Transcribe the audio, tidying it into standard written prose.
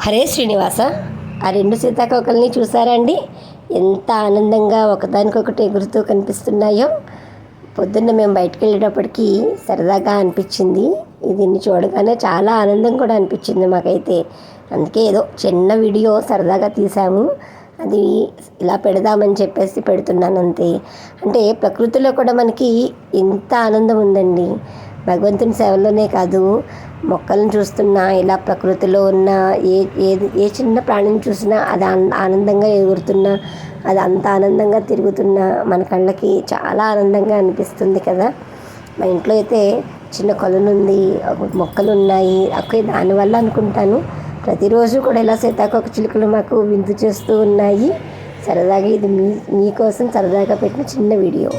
హరే శ్రీనివాస, ఆ రెండు సీతాకోకల్ని చూసారా అండి? ఎంత ఆనందంగా ఒకదానికొకటి ఎగురుతూ కనిపిస్తున్నాయో. పొద్దున్న మేము బయటకు వెళ్ళేటప్పటికి సరదాగా అనిపించింది. దీన్ని చూడగానే చాలా ఆనందం కూడా అనిపించింది మాకైతే. అందుకే ఏదో చిన్న వీడియో సరదాగా తీసాము, అది ఇలా పెడదామని చెప్పేసి పెడుతున్నాను అంతే. అంటే ప్రకృతిలో కూడా మనకి ఎంత ఆనందం ఉందండి. భగవంతుని సేవలోనే కాదు, మొక్కలను చూస్తున్నా, ఇలా ప్రకృతిలో ఉన్న ఏ చిన్న ప్రాణిని చూసినా అది ఆనందంగా ఎగురుతున్నా, అది అంత ఆనందంగా తిరుగుతున్నా మన కళ్ళకి చాలా ఆనందంగా అనిపిస్తుంది కదా. మా ఇంట్లో అయితే చిన్న కొలను ఉంది, మొక్కలు ఉన్నాయి. ఓకే, దానివల్ల అనుకుంటాను ప్రతిరోజు కూడా ఇలా సీతాకోక చిలుకలు మాకు విందు చేస్తూ ఉన్నాయి. సరదాగా ఇది మీకోసం సరదాగా పెట్టిన చిన్న వీడియో.